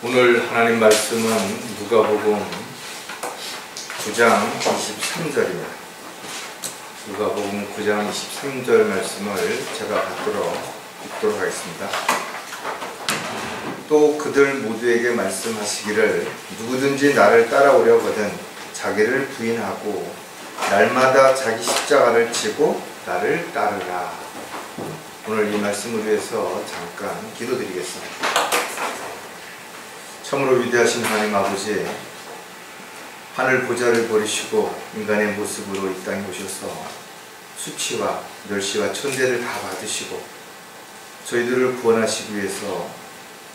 오늘 하나님 말씀은 누가복음 9장 23절입니다. 누가복음 9장 23절 말씀을 제가 읽도록 하겠습니다. 또 그들 모두에게 말씀하시기를 누구든지 나를 따라오려거든 자기를 부인하고 날마다 자기 십자가를 지고 나를 따르라. 오늘 이 말씀을 위해서 잠깐 기도드리겠습니다. 참으로 위대하신 하나님 아버지, 하늘 보좌를 버리시고 인간의 모습으로 이 땅에 오셔서 수치와 멸시와 천대를 다 받으시고 저희들을 구원하시기 위해서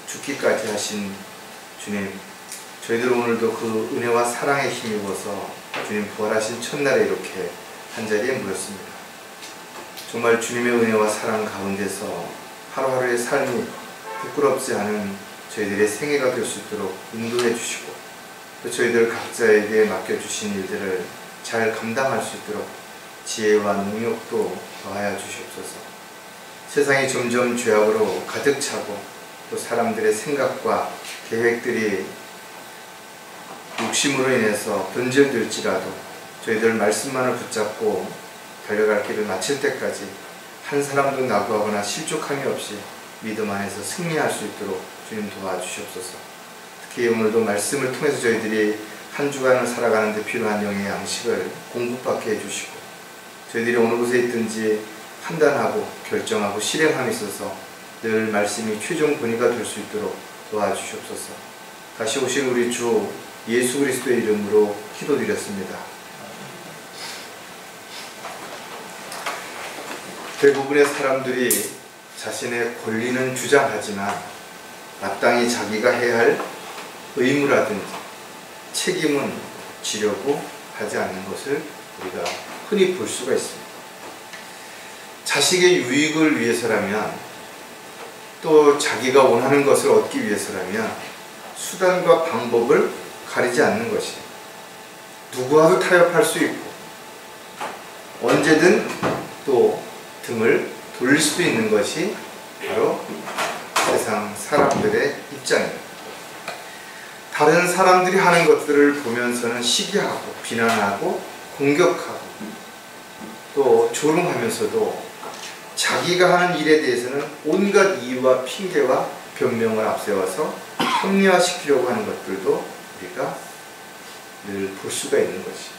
죽기까지 하신 주님, 저희들 오늘도 그 은혜와 사랑에 힘입어서 주님 부활하신 첫날에 이렇게 한자리에 모였습니다. 정말 주님의 은혜와 사랑 가운데서 하루하루의 삶이 부끄럽지 않은 저희들의 생애가 될 수 있도록 인도해 주시고 또 저희들 각자에게 맡겨주신 일들을 잘 감당할 수 있도록 지혜와 능력도 더하여 주시옵소서. 세상이 점점 죄악으로 가득 차고 또 사람들의 생각과 계획들이 욕심으로 인해서 변질될지라도 저희들 말씀만을 붙잡고 달려갈 길을 마칠 때까지 한 사람도 낙오하거나 실족함이 없이 믿음 안에서 승리할 수 있도록 주님 도와주시옵소서. 특히 오늘도 말씀을 통해서 저희들이 한 주간을 살아가는 데 필요한 영의 양식을 공급받게 해주시고 저희들이 어느 곳에 있든지 판단하고 결정하고 실행함에 있어서 늘 말씀이 최종 본의가 될 수 있도록 도와주시옵소서. 다시 오신 우리 주 예수 그리스도의 이름으로 기도드렸습니다. 대부분의 사람들이 자신의 권리는 주장하지만 마땅히 자기가 해야 할 의무라든지 책임은 지려고 하지 않는 것을 우리가 흔히 볼 수가 있습니다. 자식의 유익을 위해서라면 또 자기가 원하는 것을 얻기 위해서라면 수단과 방법을 가리지 않는 것이 누구와도 타협할 수 있고 언제든 또 등을 돌릴 수도 있는 것이 바로 세상 사람들의 입장입니다. 다른 사람들이 하는 것들을 보면서는 시기하고 비난하고 공격하고 또 조롱하면서도 자기가 하는 일에 대해서는 온갖 이유와 핑계와 변명을 앞세워서 합리화시키려고 하는 것들도 우리가 늘 볼 수가 있는 것이.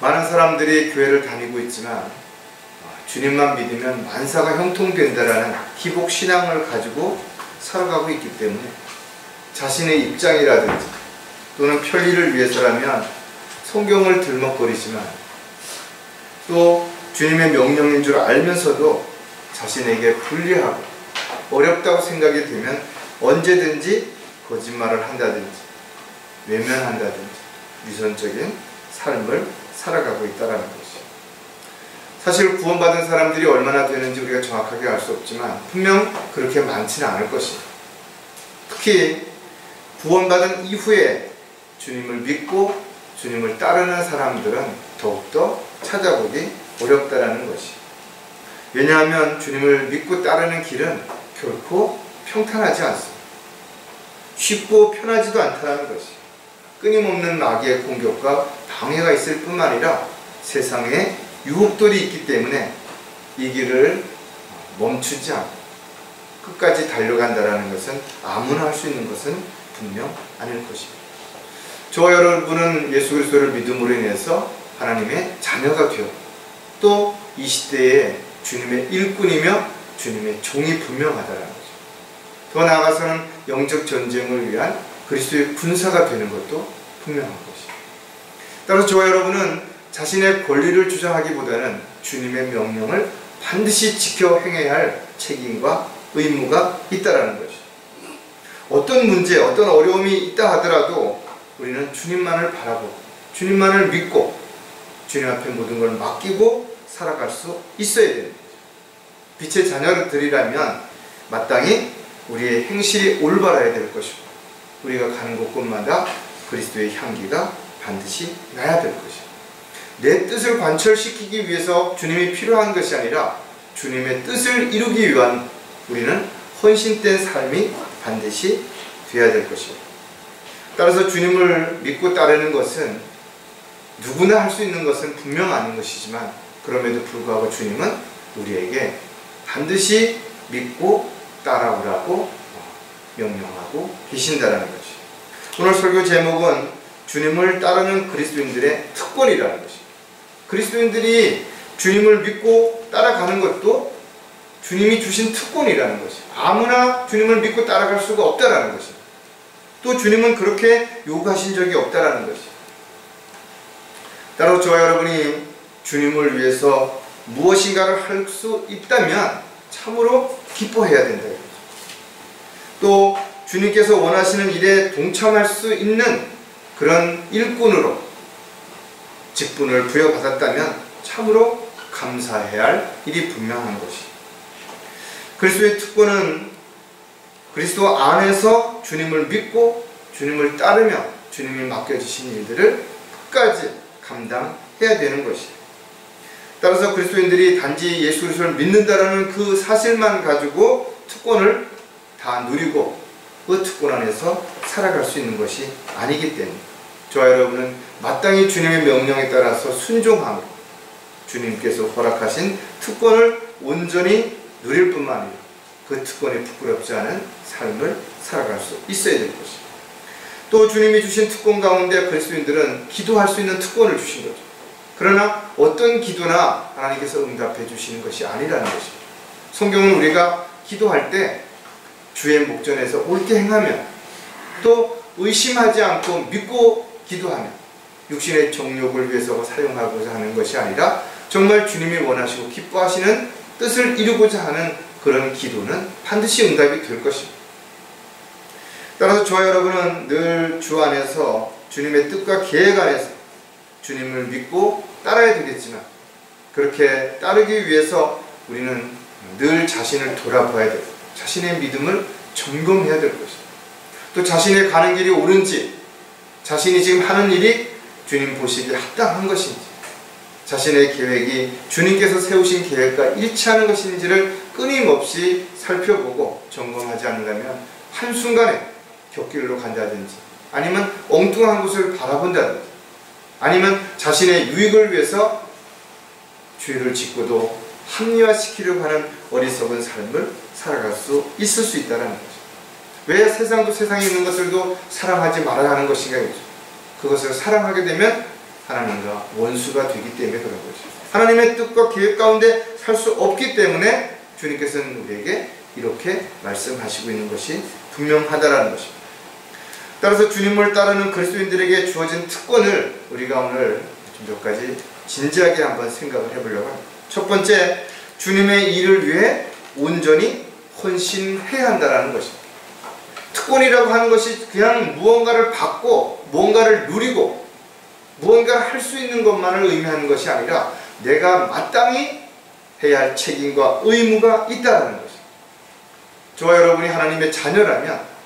많은 사람들이 교회를 다니고 있지만 주님만 믿으면 만사가 형통된다라는 기복 신앙을 가지고 살아가고 있기 때문에 자신의 입장이라든지 또는 편리를 위해서라면 성경을 들먹거리지만 또 주님의 명령인 줄 알면서도 자신에게 불리하고 어렵다고 생각이 되면 언제든지 거짓말을 한다든지 외면한다든지 위선적인 삶을 살아가고 있다는 것이죠. 사실 구원받은 사람들이 얼마나 되는지 우리가 정확하게 알 수 없지만 분명 그렇게 많지는 않을 것입니다. 특히 구원받은 이후에 주님을 믿고 주님을 따르는 사람들은 더욱더 찾아보기 어렵다라는 것이. 왜냐하면 주님을 믿고 따르는 길은 결코 평탄하지 않습니다. 쉽고 편하지도 않다는 것이. 끊임없는 마귀의 공격과 방해가 있을 뿐만 아니라 세상에 유혹들이 있기 때문에 이 길을 멈추지 않고 끝까지 달려간다는 것은 아무나 할 수 있는 것은 분명 아닐 것입니다. 저와 여러분은 예수 그리스도를 믿음으로 인해서 하나님의 자녀가 되었고 또 이 시대에 주님의 일꾼이며 주님의 종이 분명하다는 거죠. 더 나아가서는 영적 전쟁을 위한 그리스도의 군사가 되는 것도 분명한 것입니다. 따라서 저와 여러분은 자신의 권리를 주장하기보다는 주님의 명령을 반드시 지켜 행해야 할 책임과 의무가 있다는 것이죠. 어떤 문제, 어떤 어려움이 있다 하더라도 우리는 주님만을 바라보고 주님만을 믿고 주님 앞에 모든 걸 맡기고 살아갈 수 있어야 됩니다. 빛의 자녀들이라면 마땅히 우리의 행실이 올바라야 될 것이고 우리가 가는 곳곳마다 그리스도의 향기가 반드시 나야 될 것이고 내 뜻을 관철시키기 위해서 주님이 필요한 것이 아니라 주님의 뜻을 이루기 위한 우리는 헌신된 삶이 반드시 되어야 될 것입니다. 따라서 주님을 믿고 따르는 것은 누구나 할 수 있는 것은 분명 아닌 것이지만, 그럼에도 불구하고 주님은 우리에게 반드시 믿고 따라오라고 명령하고 계신다는 것이. 오늘 설교 제목은 주님을 따르는 그리스도인들의 특권이라는 것입니다. 그리스도인들이 주님을 믿고 따라가는 것도 주님이 주신 특권이라는 것이. 아무나 주님을 믿고 따라갈 수가 없다라는 것이. 또 주님은 그렇게 요구하신 적이 없다라는 것이. 따로 저와 여러분이 주님을 위해서 무엇인가를 할 수 있다면 참으로 기뻐해야 된다. 또 주님께서 원하시는 일에 동참할 수 있는 그런 일꾼으로 직분을 부여받았다면 참으로 감사해야 할 일이 분명한 것이. 그리스도의 특권은 그리스도 안에서 주님을 믿고 주님을 따르며 주님이 맡겨주신 일들을 끝까지 감당해야 되는 것이에요. 따라서 그리스도인들이 단지 예수 그리스도를 믿는다라는 그 사실만 가지고 특권을 다 누리고 그 특권 안에서 살아갈 수 있는 것이 아니기 때문에 저와 여러분은 마땅히 주님의 명령에 따라서 순종함으로 주님께서 허락하신 특권을 온전히 누릴 뿐만 아니라 그 특권에 부끄럽지 않은 삶을 살아갈 수 있어야 될 것입니다. 또 주님이 주신 특권 가운데 그리스도인들은 기도할 수 있는 특권을 주신 거죠. 그러나 어떤 기도나 하나님께서 응답해 주시는 것이 아니라는 것입니다. 성경은 우리가 기도할 때 주의 목전에서 옳게 행하며 또 의심하지 않고 믿고 기도하며 육신의 정욕을 위해서 사용하고자 하는 것이 아니라 정말 주님이 원하시고 기뻐하시는 뜻을 이루고자 하는 그런 기도는 반드시 응답이 될 것입니다. 따라서 저와 여러분은 늘 주 안에서 주님의 뜻과 계획 안에서 주님을 믿고 따라야 되겠지만, 그렇게 따르기 위해서 우리는 늘 자신을 돌아봐야 되고 자신의 믿음을 점검해야 될 것입니다. 또 자신의 가는 길이 옳은지, 자신이 지금 하는 일이 주님 보시기에 합당한 것인지, 자신의 계획이 주님께서 세우신 계획과 일치하는 것인지를 끊임없이 살펴보고 점검하지 않으려면 한순간에 곁길로 간다든지, 아니면 엉뚱한 곳을 바라본다든지, 아니면 자신의 유익을 위해서 죄를 짓고도 합리화시키려고 하는 어리석은 삶을 살아갈 수 있을 수 있다는 거죠. 왜 세상도 세상에 있는 것들도 사랑하지 말아야 하는 것인가? 그것을 사랑하게 되면 하나님과 원수가 되기 때문에 그런 거죠. 하나님의 뜻과 계획 가운데 살 수 없기 때문에 주님께서는 우리에게 이렇게 말씀하시고 있는 것이 분명하다라는 것입니다. 따라서 주님을 따르는 그리스도인들에게 주어진 특권을 우리가 오늘 몇 가지 진지하게 한번 생각을 해보려고 합니다. 첫 번째, 주님의 일을 위해 온전히 헌신해야 한다는 것입니다. 특권이라고 하는 것이 그냥 무언가를 받고 무언가를 누리고 무언가를 할 수 있는 것만을 의미하는 것이 아니라 내가 마땅히 해야 할 책임과 의무가 있다는 것입니다. 저와 여러분이 하나님의 자녀라면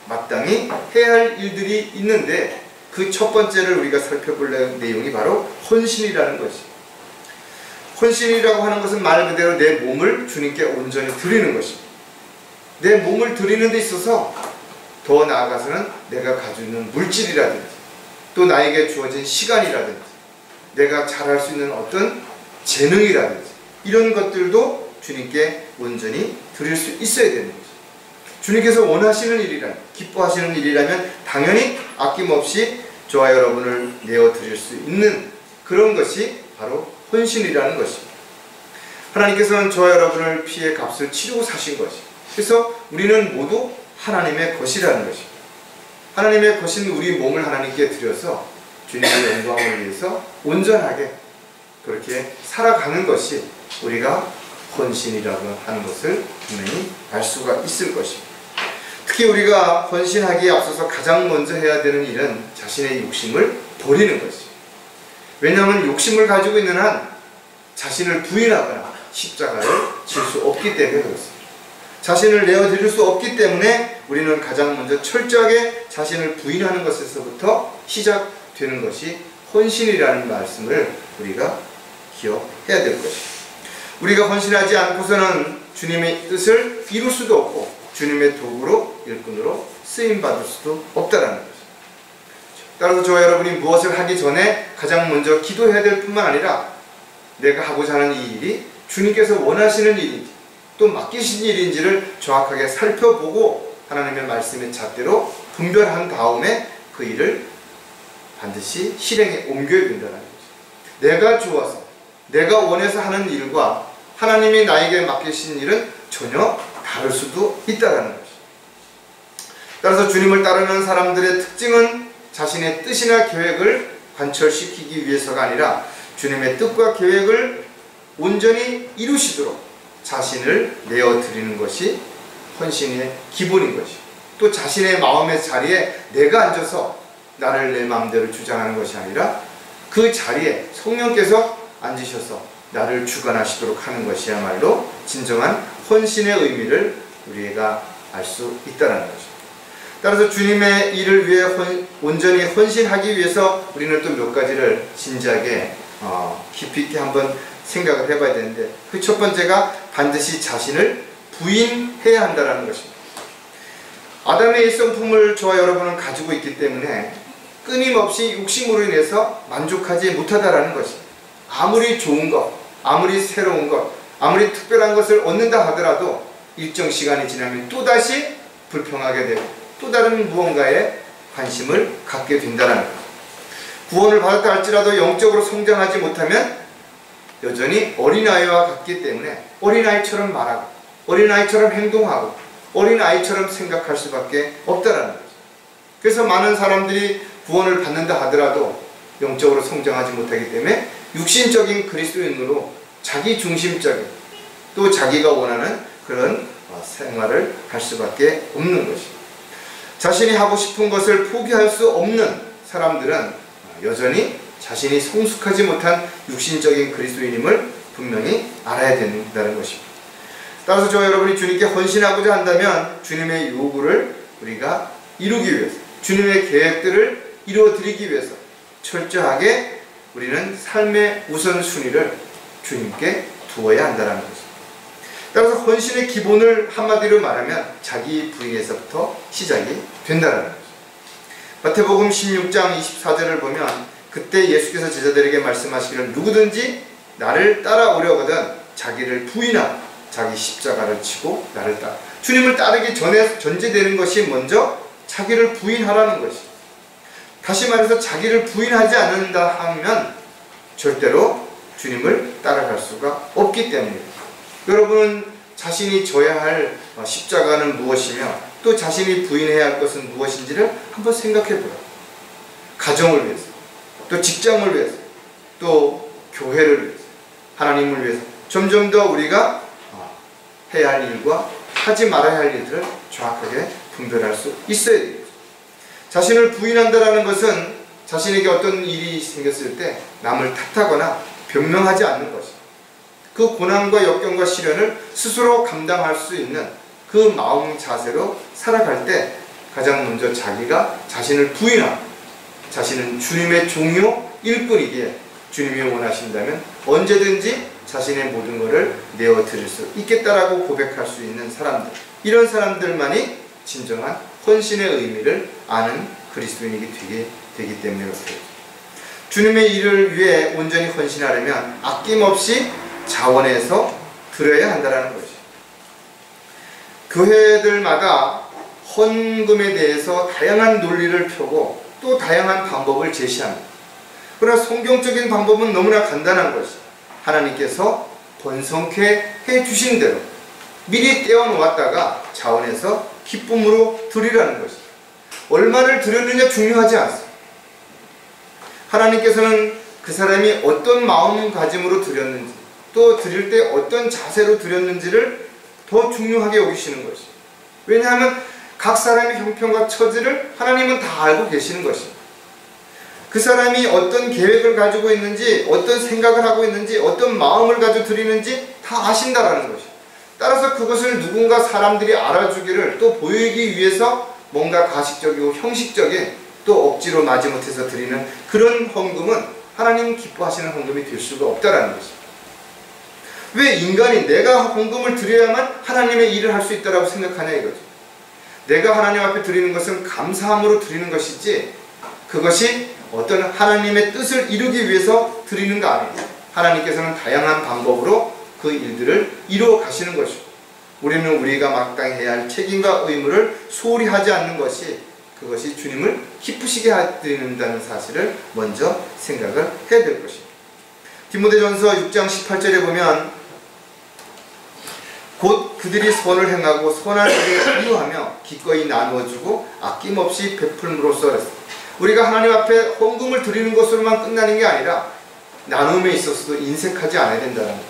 마땅히 해야 할 일들이 있는데, 그 첫 번째를 우리가 살펴볼 내용이 바로 헌신이라는 것입니다. 헌신이라고 하는 것은 말 그대로 내 몸을 주님께 온전히 드리는 것입니다. 내 몸을 드리는 데 있어서 더 나아가서는 내가 가지고 있는 물질이라든지 또 나에게 주어진 시간이라든지 내가 잘할 수 있는 어떤 재능이라든지 이런 것들도 주님께 온전히 드릴 수 있어야 되는 것입니다. 주님께서 원하시는 일이라면, 기뻐하시는 일이라면 당연히 아낌없이 저와 여러분을 내어드릴 수 있는 그런 것이 바로 헌신이라는 것입니다. 하나님께서는 저와 여러분을 피의 값을 치르고 사신 것입니다. 그래서 우리는 모두 하나님의 것이라는 것입니다. 하나님의 것인 우리 몸을 하나님께 드려서 주님의 영광을 위해서 온전하게 그렇게 살아가는 것이 우리가 헌신이라고 하는 것을 분명히 알 수가 있을 것입니다. 특히 우리가 헌신하기에 앞서서 가장 먼저 해야 되는 일은 자신의 욕심을 버리는 것입니다. 왜냐하면 욕심을 가지고 있는 한 자신을 부인하거나 십자가를 질 수 없기 때문에 그렇습니다. 자신을 내어드릴 수 없기 때문에 우리는 가장 먼저 철저하게 자신을 부인하는 것에서부터 시작되는 것이 헌신이라는 말씀을 우리가 기억해야 될 것입니다. 우리가 헌신하지 않고서는 주님의 뜻을 이룰 수도 없고 주님의 도구로 일꾼으로 쓰임받을 수도 없다라는 거죠. 따라서 저와 여러분이 무엇을 하기 전에 가장 먼저 기도해야 될 뿐만 아니라 내가 하고자 하는 이 일이 주님께서 원하시는 일인지 또 맡기신 일인지를 정확하게 살펴보고 하나님의 말씀의 잣대로 분별한 다음에 그 일을 반드시 실행에 옮겨야 된다는 거죠. 내가 좋아서 내가 원해서 하는 일과 하나님이 나에게 맡기신 일은 전혀 다를 수도 있다는 거죠. 따라서 주님을 따르는 사람들의 특징은 자신의 뜻이나 계획을 관철시키기 위해서가 아니라 주님의 뜻과 계획을 온전히 이루시도록 자신을 내어드리는 것이 헌신의 기본인 것이, 또 자신의 마음의 자리에 내가 앉아서 나를 내 마음대로 주장하는 것이 아니라 그 자리에 성령께서 앉으셔서 나를 주관하시도록 하는 것이야말로 진정한 헌신의 의미를 우리가 알 수 있다는 거죠. 따라서 주님의 일을 위해 온전히 헌신하기 위해서 우리는 또 몇 가지를 진지하게 깊이 있게 한번 생각을 해봐야 되는데, 그 첫 번째가 반드시 자신을 부인해야 한다는 것입니다. 아담의 일성품을 저와 여러분은 가지고 있기 때문에 끊임없이 욕심으로 인해서 만족하지 못하다라는 것입니다. 아무리 좋은 것, 아무리 새로운 것, 아무리 특별한 것을 얻는다 하더라도 일정 시간이 지나면 또다시 불평하게 되고 또 다른 무언가에 관심을 갖게 된다는 것. 구원을 받았다 할지라도 영적으로 성장하지 못하면 여전히 어린아이와 같기 때문에 어린아이처럼 말하고 어린아이처럼 행동하고 어린아이처럼 생각할 수밖에 없다는 거죠. 그래서 많은 사람들이 구원을 받는다 하더라도 영적으로 성장하지 못하기 때문에 육신적인 그리스도인으로 자기 중심적인 또 자기가 원하는 그런 생활을 할 수밖에 없는 것입니다. 자신이 하고 싶은 것을 포기할 수 없는 사람들은 여전히 자신이 성숙하지 못한 육신적인 그리스도인임을 분명히 알아야 된다는 것입니다. 따라서 저와 여러분이 주님께 헌신하고자 한다면 주님의 요구를 우리가 이루기 위해서, 주님의 계획들을 이루어드리기 위해서 철저하게 우리는 삶의 우선순위를 주님께 두어야 한다는 것입니다. 따라서 헌신의 기본을 한마디로 말하면 자기 부인에서부터 시작이 된다는 거죠. 마태복음 16장 24절을 보면 그때 예수께서 제자들에게 말씀하시기를 누구든지 나를 따라오려거든 자기를 부인하고 자기 십자가를 지고 나를 따라. 주님을 따르기 전에 전제되는 것이 먼저 자기를 부인하라는 것이. 다시 말해서 자기를 부인하지 않는다 하면 절대로 주님을 따라갈 수가 없기 때문입니다. 여러분은 자신이 져야 할 십자가는 무엇이며 또 자신이 부인해야 할 것은 무엇인지를 한번 생각해 보라. 가정을 위해서, 또 직장을 위해서, 또 교회를 위해서, 하나님을 위해서 점점 더 우리가 해야 할 일과 하지 말아야 할 일들을 정확하게 분별할 수 있어야 됩니다. 자신을 부인한다는 것은 자신에게 어떤 일이 생겼을 때 남을 탓하거나 변명하지 않는 것입니다. 그 고난과 역경과 시련을 스스로 감당할 수 있는 그 마음 자세로 살아갈 때 가장 먼저 자기가 자신을 부인하고 자신은 주님의 종요 일꾼이기에 주님이 원하신다면 언제든지 자신의 모든 것을 내어드릴 수 있겠다라고 고백할 수 있는 사람들, 이런 사람들만이 진정한 헌신의 의미를 아는 그리스도인이 되기 때문에 그렇습니다. 주님의 일을 위해 온전히 헌신하려면 아낌없이 자원해서 드려야 한다는 것이. 교회들마다 헌금에 대해서 다양한 논리를 펴고 또 다양한 방법을 제시합니다. 그러나 성경적인 방법은 너무나 간단한 것이 하나님께서 번성케 해주신 대로 미리 떼어놓았다가 자원해서 기쁨으로 드리라는 것이. 얼마를 드렸느냐 중요하지 않습니다. 하나님께서는 그 사람이 어떤 마음가짐으로 드렸는지 또 드릴 때 어떤 자세로 드렸는지를 더 중요하게 여기시는 것입니다. 왜냐하면 각 사람의 형편과 처지를 하나님은 다 알고 계시는 것입니다. 그 사람이 어떤 계획을 가지고 있는지, 어떤 생각을 하고 있는지, 어떤 마음을 가지고 드리는지 다 아신다라는 것이죠. 따라서 그것을 누군가 사람들이 알아주기를 또 보이기 위해서 뭔가 가식적이고 형식적인 또 억지로 마지못해서 드리는 그런 헌금은 하나님 기뻐하시는 헌금이 될 수가 없다라는 것입니다. 왜 인간이 내가 헌금을 드려야만 하나님의 일을 할 수 있다라고 생각하냐 이거죠. 내가 하나님 앞에 드리는 것은 감사함으로 드리는 것이지 그것이 어떤 하나님의 뜻을 이루기 위해서 드리는 거 아니에요. 하나님께서는 다양한 방법으로 그 일들을 이루어 가시는 것이고 우리는 우리가 마땅히 해야 할 책임과 의무를 소홀히 하지 않는 것이 그것이 주님을 기쁘시게 해드린다는 사실을 먼저 생각을 해야 될 것입니다. 디모데전서 6장 18절에 보면 곧 그들이 선을 행하고 선한 일에 이유하며 기꺼이 나누어주고 아낌없이 베풀므로써 우리가 하나님 앞에 헌금을 드리는 것으로만 끝나는 게 아니라 나눔에 있어서도 인색하지 않아야 된다는 거죠.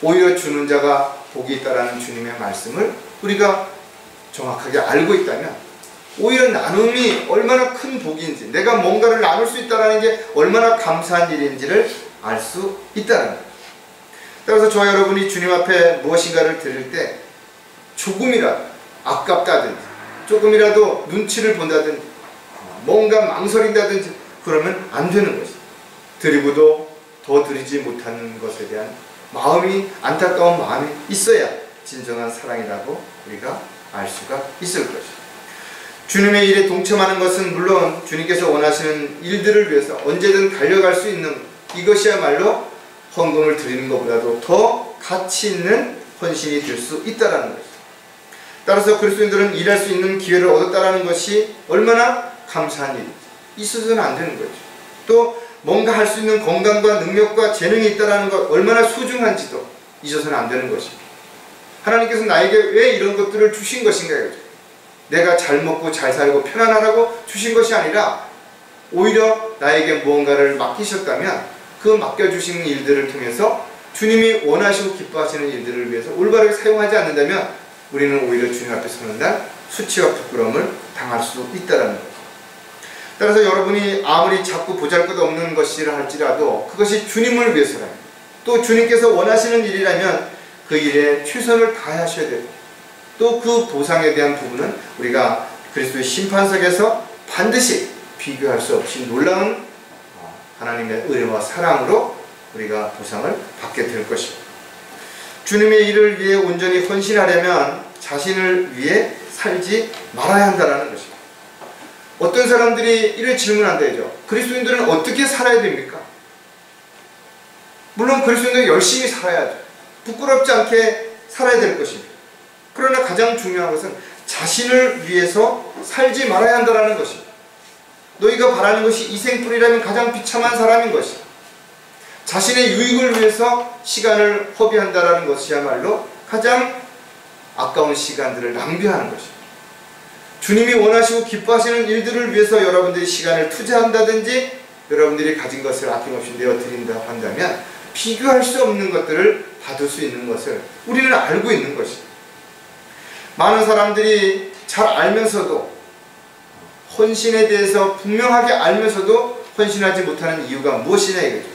오히려 주는 자가 복이 있다라는 주님의 말씀을 우리가 정확하게 알고 있다면 오히려 나눔이 얼마나 큰 복인지 내가 뭔가를 나눌 수 있다는 게 얼마나 감사한 일인지를 알 수 있다는 거예요. 따라서 저와 여러분이 주님 앞에 무엇인가를 드릴 때 조금이라도 아깝다든지 조금이라도 눈치를 본다든지 뭔가 망설인다든지 그러면 안 되는 것이죠. 드리고도 더 드리지 못하는 것에 대한 마음이 안타까운 마음이 있어야 진정한 사랑이라고 우리가 알 수가 있을 것이죠. 주님의 일에 동참하는 것은 물론 주님께서 원하시는 일들을 위해서 언제든 달려갈 수 있는 이것이야말로 헌금을 드리는 것보다도 더 가치 있는 헌신이 될 수 있다는 것이죠. 따라서 그리스도인들은 일할 수 있는 기회를 얻었다는 것이 얼마나 감사한 일인지 있어서는 안 되는 거죠. 또 뭔가 할 수 있는 건강과 능력과 재능이 있다는 것 얼마나 소중한지도 잊어서는 안 되는 것입니다. 하나님께서 나에게 왜 이런 것들을 주신 것인가 이거죠. 내가 잘 먹고 잘 살고 편안하라고 주신 것이 아니라 오히려 나에게 무언가를 맡기셨다면 그 맡겨주신 일들을 통해서 주님이 원하시고 기뻐하시는 일들을 위해서 올바르게 사용하지 않는다면 우리는 오히려 주님 앞에 서는 날 수치와 부끄러움을 당할 수 있다는 거죠. 따라서 여러분이 아무리 자꾸 보잘것없는 것이라 할지라도 그것이 주님을 위해서라면 또 주님께서 원하시는 일이라면 그 일에 최선을 다하셔야 되고 또 그 보상에 대한 부분은 우리가 그리스도의 심판석에서 반드시 비교할 수 없이 놀라운 하나님의 은혜와 사랑으로 우리가 보상을 받게 될 것입니다. 주님의 일을 위해 온전히 헌신하려면 자신을 위해 살지 말아야 한다는 것입니다. 어떤 사람들이 이런 질문한다 해죠. 그리스도인들은 어떻게 살아야 됩니까? 물론 그리스도인들은 열심히 살아야죠. 부끄럽지 않게 살아야 될 것입니다. 그러나 가장 중요한 것은 자신을 위해서 살지 말아야 한다는 것입니다. 너희가 바라는 것이 이생풀이라면 가장 비참한 사람인 것이다. 자신의 유익을 위해서 시간을 허비한다는 것이야말로 가장 아까운 시간들을 낭비하는 것입니다. 주님이 원하시고 기뻐하시는 일들을 위해서 여러분들이 시간을 투자한다든지 여러분들이 가진 것을 아낌없이 내어드린다 한다면 비교할 수 없는 것들을 받을 수 있는 것을 우리는 알고 있는 것입니다. 많은 사람들이 잘 알면서도 헌신에 대해서 분명하게 알면서도 헌신하지 못하는 이유가 무엇이냐 이거죠.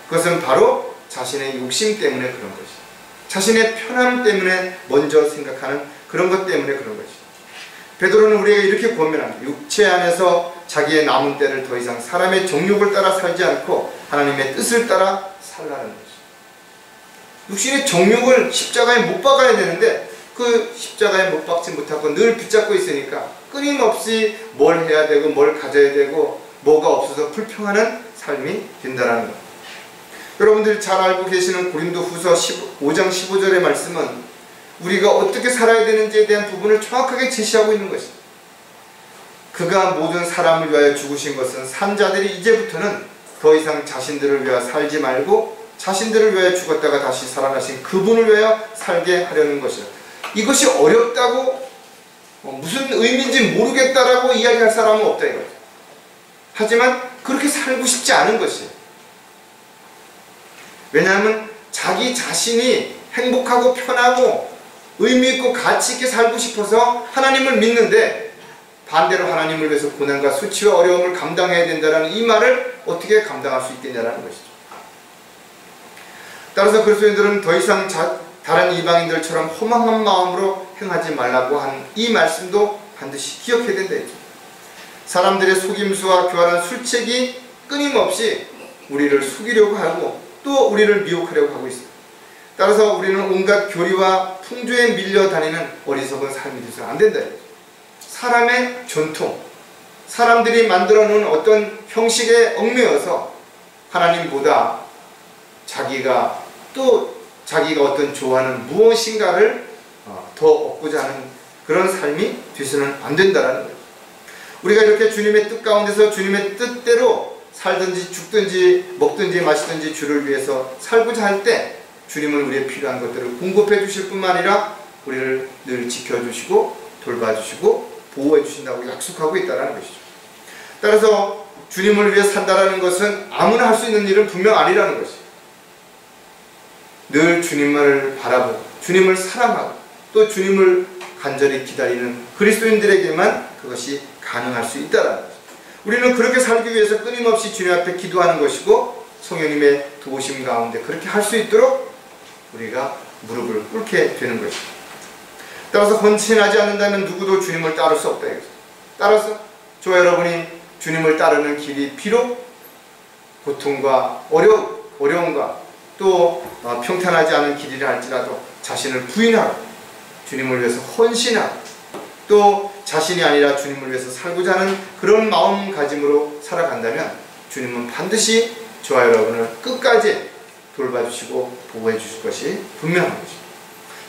그것은 바로 자신의 욕심 때문에 그런 것이죠. 자신의 편함 때문에 먼저 생각하는 그런 것 때문에 그런 것이죠. 베드로는 우리에게 이렇게 권면합니다. 육체 안에서 자기의 남은 때를 더 이상 사람의 정욕을 따라 살지 않고 하나님의 뜻을 따라 살라는 것이죠. 육신의 정욕을 십자가에 못 박아야 되는데 그 십자가에 못 박지 못하고 늘 붙잡고 있으니까 끊임없이 뭘 해야 되고 뭘 가져야 되고 뭐가 없어서 불평하는 삶이 된다는 것. 여러분들이 잘 알고 계시는 고린도후서 5장 15절의 말씀은 우리가 어떻게 살아야 되는지에 대한 부분을 정확하게 제시하고 있는 것입니다. 그가 모든 사람을 위하여 죽으신 것은 산 자들이 이제부터는 더 이상 자신들을 위하여 살지 말고 자신들을 위하여 죽었다가 다시 살아나신 그분을 위하여 살게 하려는 것이다. 이것이 어렵다고 무슨 의미인지 모르겠다라고 이야기할 사람은 없다 이거죠. 하지만 그렇게 살고 싶지 않은 것이에요. 왜냐하면 자기 자신이 행복하고 편하고 의미있고 가치있게 살고 싶어서 하나님을 믿는데 반대로 하나님을 위해서 고난과 수치와 어려움을 감당해야 된다는 이 말을 어떻게 감당할 수 있겠냐는 것이죠. 따라서 그리스도인들은 더 이상 다른 이방인들처럼 허망한 마음으로 행하지 말라고 한 이 말씀도 반드시 기억해야 된다 했죠. 사람들의 속임수와 교활한 술책이 끊임없이 우리를 속이려고 하고 또 우리를 미혹하려고 하고 있습니다. 따라서 우리는 온갖 교리와 풍조에 밀려 다니는 어리석은 삶이 되어서는 안 된다. 사람의 전통, 사람들이 만들어 놓은 어떤 형식에 얽매여서 하나님보다 자기가 어떤 좋아하는 무엇인가를 더 얻고자 하는 그런 삶이 돼서는 안 된다는 거예요. 우리가 이렇게 주님의 뜻 가운데서 주님의 뜻대로 살든지 죽든지 먹든지 마시든지 주를 위해서 살고자 할 때 주님은 우리의 필요한 것들을 공급해 주실 뿐만 아니라 우리를 늘 지켜주시고 돌봐주시고 보호해 주신다고 약속하고 있다는 것이죠. 따라서 주님을 위해 산다는 것은 아무나 할 수 있는 일은 분명 아니라는 것이죠. 늘 주님을 바라보고 주님을 사랑하고 또 주님을 간절히 기다리는 그리스도인들에게만 그것이 가능할 수 있다는 것이죠. 우리는 그렇게 살기 위해서 끊임없이 주님 앞에 기도하는 것이고 성령님의 도우심 가운데 그렇게 할 수 있도록 우리가 무릎을 꿇게 되는 것입니다. 따라서 헌신하지 않는다면 누구도 주님을 따를 수 없다. 따라서 저와 여러분이 주님을 따르는 길이 비록 고통과 어려움과 또 평탄하지 않은 길이라 할지라도 자신을 부인하고 주님을 위해서 헌신하고 또 자신이 아니라 주님을 위해서 살고자 하는 그런 마음가짐으로 살아간다면 주님은 반드시 저와 여러분을 끝까지 돌봐주시고 보호해 주실 것이 분명한 것입니다.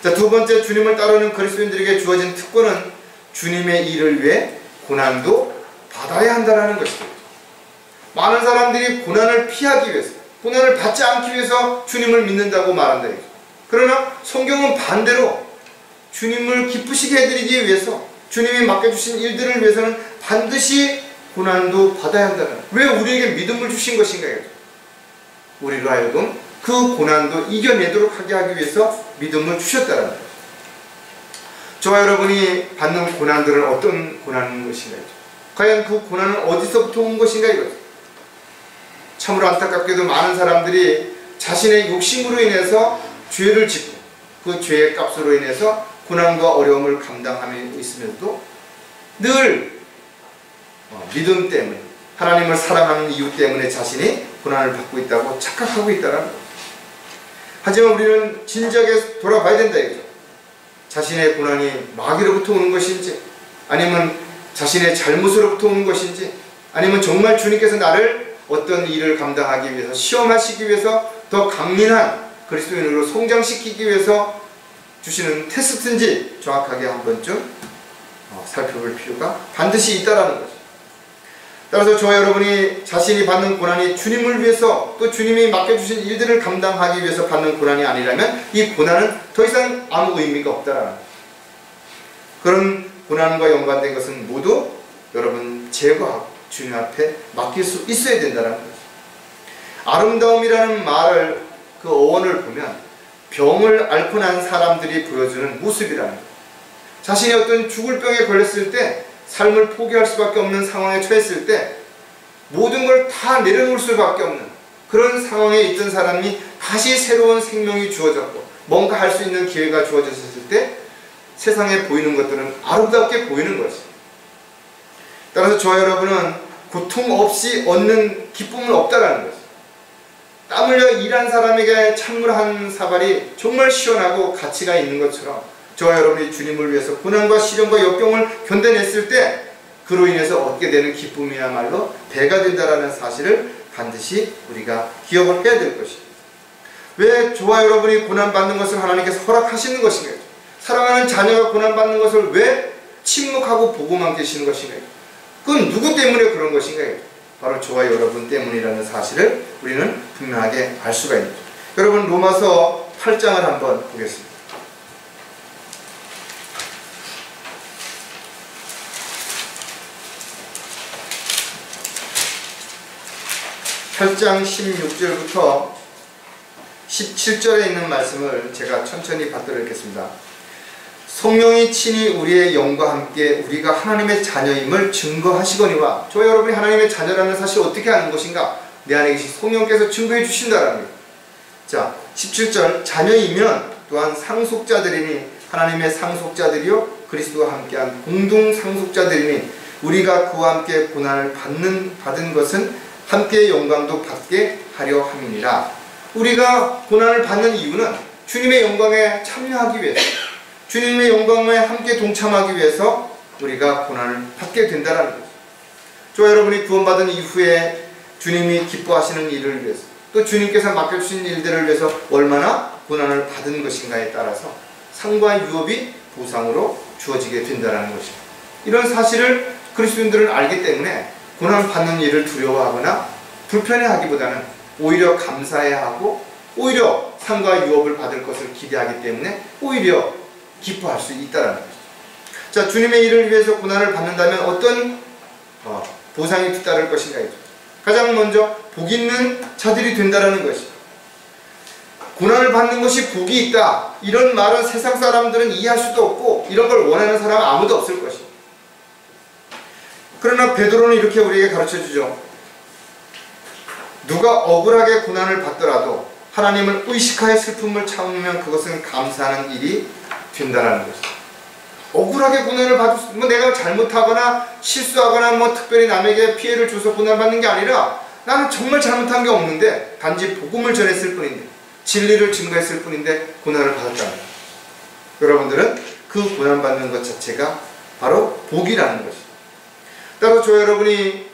자, 두 번째, 주님을 따르는 그리스도인들에게 주어진 특권은 주님의 일을 위해 고난도 받아야 한다는 것이죠. 많은 사람들이 고난을 피하기 위해서, 고난을 받지 않기 위해서 주님을 믿는다고 말한다. 그러나 성경은 반대로 주님을 기쁘시게 해드리기 위해서 주님이 맡겨주신 일들을 위해서는 반드시 고난도 받아야 한다는, 왜 우리에게 믿음을 주신 것인가요? 우리로 하여금 그 고난도 이겨내도록 하게 하기 위해서 믿음을 주셨다는 거예요. 저와 여러분이 받는 고난들은 어떤 고난인 것인가요? 과연 그 고난은 어디서부터 온 것인가 이거죠. 참으로 안타깝게도 많은 사람들이 자신의 욕심으로 인해서 죄를 짓고 그 죄의 값으로 인해서 고난과 어려움을 감당하며 있으면서도 늘 믿음 때문에, 하나님을 사랑하는 이유 때문에 자신이 고난을 받고 있다고 착각하고 있다는 거예요. 하지만 우리는 진지하게 돌아봐야 된다 이거죠. 자신의 고난이 마귀로부터 오는 것인지, 아니면 자신의 잘못으로부터 오는 것인지, 아니면 정말 주님께서 나를 어떤 일을 감당하기 위해서, 시험하시기 위해서 더 강민한 그리스도인으로 성장시키기 위해서 주시는 테스트인지 정확하게 한 번쯤 살펴볼 필요가 반드시 있다는 거죠. 따라서 저와 여러분이 자신이 받는 고난이 주님을 위해서 또 주님이 맡겨주신 일들을 감당하기 위해서 받는 고난이 아니라면 이 고난은 더 이상 아무 의미가 없다는 거죠. 그런 고난과 연관된 것은 모두 여러분 제거하고 주님 앞에 맡길 수 있어야 된다는 거죠. 아름다움이라는 말을, 그 어원을 보면 병을 앓고 난 사람들이 보여주는 모습이라는 거예요. 자신이 어떤 죽을 병에 걸렸을 때, 삶을 포기할 수밖에 없는 상황에 처했을 때 모든 걸 다 내려놓을 수밖에 없는 그런 상황에 있던 사람이 다시 새로운 생명이 주어졌고 뭔가 할 수 있는 기회가 주어졌을 때 세상에 보이는 것들은 아름답게 보이는 것이죠. 따라서 저와 여러분은 고통 없이 얻는 기쁨은 없다라는 것이죠. 땀 흘려 일한 사람에게 찬물 한 사발이 정말 시원하고 가치가 있는 것처럼 저와 여러분이 주님을 위해서 고난과 시련과 역경을 견뎌냈을 때 그로 인해서 얻게 되는 기쁨이야말로 배가 된다는 사실을 반드시 우리가 기억을 해야 될 것입니다. 왜 저와 여러분이 고난받는 것을 하나님께서 허락하시는 것인가요? 사랑하는 자녀가 고난받는 것을 왜 침묵하고 보고만 계시는 것인가요? 그건 누구 때문에 그런 것인가요? 바로 저와 여러분 때문이라는 사실을 우리는 분명하게 알 수가 있는 거죠. 여러분, 로마서 8장을 한번 보겠습니다. 8장 16절부터 17절에 있는 말씀을 제가 천천히 받들어 읽겠습니다. 성령이 친히 우리의 영과 함께 우리가 하나님의 자녀임을 증거하시거니와. 저와 여러분이 하나님의 자녀라는 사실을 어떻게 아는 것인가? 내 안에 계신 성령께서 증거해 주신다라는 거예요. 자, 17절, 자녀이면 또한 상속자들이니 하나님의 상속자들이요 그리스도와 함께한 공동 상속자들이니 우리가 그와 함께 고난을 받은 것은 함께 영광도 받게 하려 함이니라. 우리가 고난을 받는 이유는 주님의 영광에 참여하기 위해서, 주님의 영광에 함께 동참하기 위해서 우리가 고난을 받게 된다는 거죠. 저와 여러분이 구원받은 이후에 주님이 기뻐하시는 일을 위해서, 또 주님께서 맡겨주신 일들을 위해서 얼마나 고난을 받은 것인가에 따라서 상과 유업이 보상으로 주어지게 된다는 것입니다. 이런 사실을 그리스도인들은 알기 때문에 고난을 받는 일을 두려워하거나 불편해하기보다는 오히려 감사해야 하고, 오히려 상과 유업을 받을 것을 기대하기 때문에 오히려 기뻐할 수 있다는 것이죠. 자, 주님의 일을 위해서 고난을 받는다면 어떤 보상이 뒤따를 것인가요? 가장 먼저 복 있는 자들이 된다는 것이죠. 고난을 받는 것이 복이 있다, 이런 말은 세상 사람들은 이해할 수도 없고 이런 걸 원하는 사람은 아무도 없을 것입니다. 그러나 베드로는 이렇게 우리에게 가르쳐주죠. 누가 억울하게 고난을 받더라도 하나님을 의식하여 슬픔을 참으면 그것은 감사하는 일이 된다는 것입니다. 억울하게 고난을 받을 내가 잘못하거나 실수하거나 특별히 남에게 피해를 줘서 고난받는 게 아니라 나는 정말 잘못한 게 없는데 단지 복음을 전했을 뿐인데, 진리를 증거했을 뿐인데 고난을 받았다는 거예요. 여러분들은 그 고난받는 것 자체가 바로 복이라는 것입니다. 따로 저 여러분이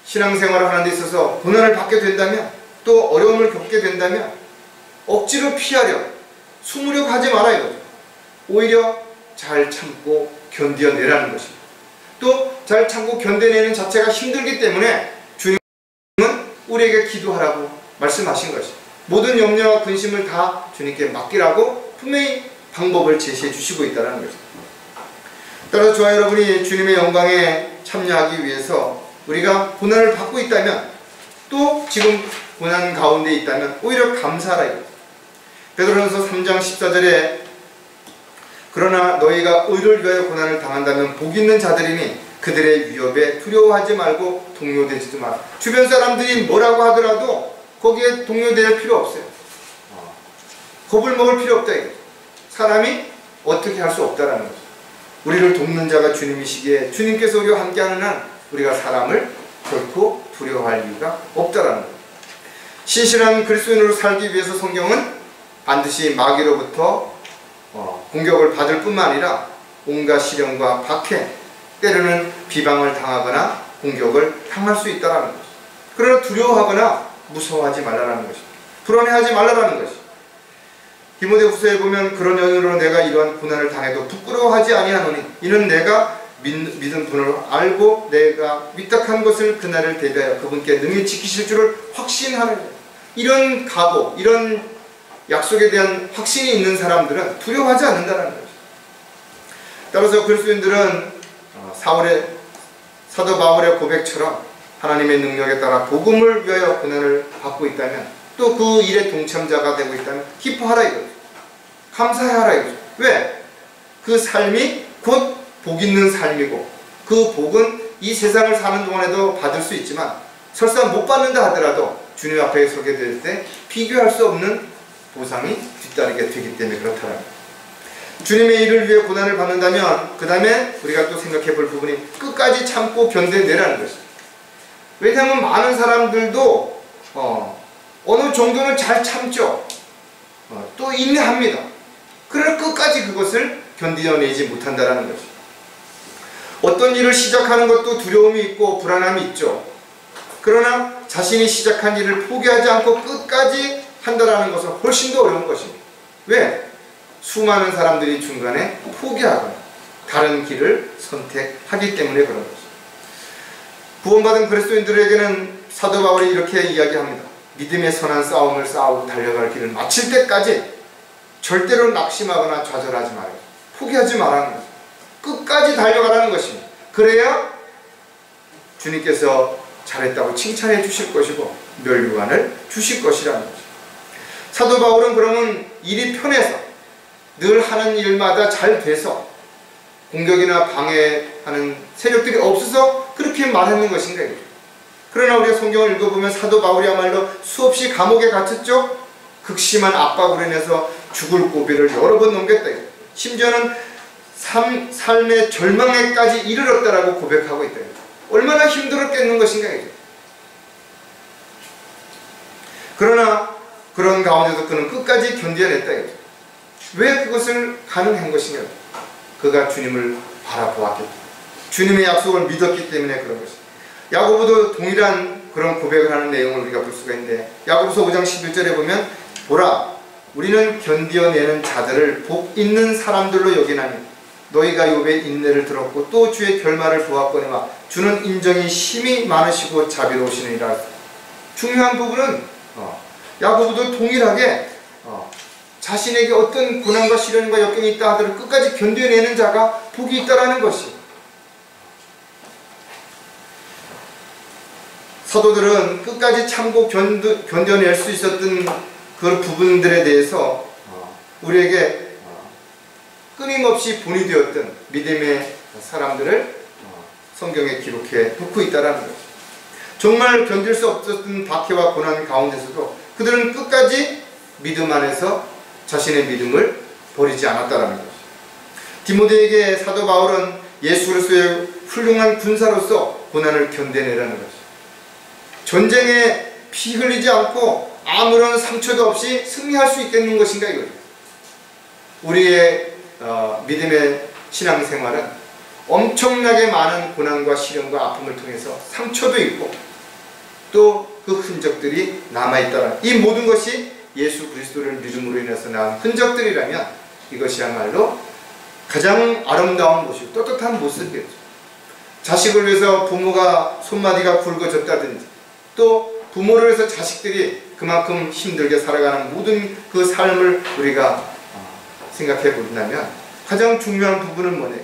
신앙생활을 하는 데 있어서 고난을 받게 된다면, 또 어려움을 겪게 된다면 억지로 피하려 숨으려고 하지 말아야 이거죠. 오히려 잘 참고 견뎌내라는 것입니다. 또 잘 참고 견뎌내는 자체가 힘들기 때문에 주님은 우리에게 기도하라고 말씀하신 것입니다. 모든 염려와 근심을 다 주님께 맡기라고 분명히 방법을 제시해 주시고 있다는 것입니다. 따라서 저와 여러분이 주님의 영광에 참여하기 위해서 우리가 고난을 받고 있다면, 또 지금 고난 가운데 있다면 오히려 감사하라 이거죠. 베드로전서 3장 14절에 그러나 너희가 의를 위하여 고난을 당한다면 복 있는 자들이니 그들의 위협에 두려워하지 말고 동요되지도 마라. 주변 사람들이 뭐라고 하더라도 거기에 동요될 필요 없어요. 겁을 먹을 필요 없다 이거죠. 사람이 어떻게 할 수 없다라는 거죠. 우리를 돕는 자가 주님이시기에 주님께서 우리와 함께하는 한 우리가 사람을 결코 두려워할 이유가 없다라는 거죠. 신실한 그리스도인으로 살기 위해서 성경은 반드시 마귀로부터 공격을 받을 뿐만 아니라 온갖 시련과 박해, 때로는 비방을 당하거나 공격을 당할 수 있다는 것이죠. 그러나 두려워하거나 무서워하지 말라는 것이죠. 불안해하지 말라는 것이죠. 디모데후서에 보면 그런 연유로 내가 이러한 고난을 당해도 부끄러워하지 아니하노니 이는 내가 믿은 분을 알고 내가 위탁한 것을 그날을 대비하여 그분께 능히 지키실 줄을 확신하는, 이런 각오, 이런 약속에 대한 확신이 있는 사람들은 두려워하지 않는다는 것이죠. 따라서 그리스도인들은 사도 바울의 고백처럼 하나님의 능력에 따라 복음을 위하여 고난을 받고 있다면, 또 그 일에 동참자가 되고 있다면 기뻐하라 이거죠. 감사하라 이거죠. 왜? 그 삶이 곧 복 있는 삶이고, 그 복은 이 세상을 사는 동안에도 받을 수 있지만 설사 못 받는다 하더라도 주님 앞에 서게 될 때 비교할 수 없는 보상이 뒤따르게 되기 때문에 그렇다는 거예요. 주님의 일을 위해 고난을 받는다면 그 다음에 우리가 또 생각해 볼 부분이 끝까지 참고 견뎌내라는 것입니다. 왜냐하면 많은 사람들도 어느 정도는 잘 참죠. 또 인내합니다. 그러나 끝까지 그것을 견뎌내지 못한다는 것입니다. 어떤 일을 시작하는 것도 두려움이 있고 불안함이 있죠. 그러나 자신이 시작한 일을 포기하지 않고 끝까지 한다는 것은 훨씬 더 어려운 것입니다. 왜? 수많은 사람들이 중간에 포기하거나 다른 길을 선택하기 때문에 그런 것입니다. 구원받은 그리스도인들에게는 사도 바울이 이렇게 이야기합니다. 믿음의 선한 싸움을 싸우고 달려갈 길을 마칠 때까지 절대로 낙심하거나 좌절하지 말아요. 포기하지 말라는 거죠. 끝까지 달려가라는 것입니다. 그래야 주님께서 잘했다고 칭찬해 주실 것이고 멸류관을 주실 것이라는 거죠. 사도 바울은 그러면 일이 편해서 늘 하는 일마다 잘 돼서 공격이나 방해하는 세력들이 없어서 그렇게 말하는 것인가. 그러나 우리가 성경을 읽어보면 사도 바울이야말로 수없이 감옥에 갇혔죠. 극심한 압박으로 인해서 죽을 고비를 여러 번 넘겼다. 심지어는 삶의 절망에까지 이르렀다라고 고백하고 있다. 얼마나 힘들었겠는 것인가. 그러나 그런 가운데도 그는 끝까지 견뎌냈다. 왜 그것을 가능한 것인가? 그가 주님을 바라보았겠다. 주님의 약속을 믿었기 때문에 그런 것입니다. 야고보도 동일한 그런 고백을 하는 내용을 우리가 볼 수가 있는데, 야고보서 5장 11절에 보면 보라, 우리는 견디어내는 자들을 복 있는 사람들로 여기나니 너희가 욥의 인내를 들었고 또 주의 결말을 보았거니와 주는 인정이 심히 많으시고 자비로우시니라. 중요한 부분은 야고보도 동일하게 자신에게 어떤 고난과 시련과 역경이 있다 하더라도 끝까지 견뎌내는 자가 복이 있다라는 것이, 사도들은 끝까지 참고 견뎌낼 수 있었던 그 부분들에 대해서 우리에게 끊임없이 본이 되었던 믿음의 사람들을 성경에 기록해 놓고 있다는 것입니다. 정말 견딜 수 없었던 박해와 고난 가운데서도 그들은 끝까지 믿음 안에서 자신의 믿음을 버리지 않았다는 것입니다. 디모데에게 사도 바울은 예수 그리스도의 훌륭한 군사로서 고난을 견뎌내라는 것입니다. 전쟁에 피 흘리지 않고 아무런 상처도 없이 승리할 수 있겠는 것인가 이거죠. 우리의 믿음의 신앙생활은 엄청나게 많은 고난과 시련과 아픔을 통해서 상처도 있고 또 그 흔적들이 남아있다는, 이 모든 것이 예수 그리스도를 믿음으로 인해서 나온 흔적들이라면 이것이야말로 가장 아름다운 모습, 떳떳한 모습이겠죠. 자식을 위해서 부모가 손마디가 굵어졌다든지, 또 부모를 위해서 자식들이 그만큼 힘들게 살아가는 모든 그 삶을 우리가 생각해 본다면 가장 중요한 부분은 뭐냐?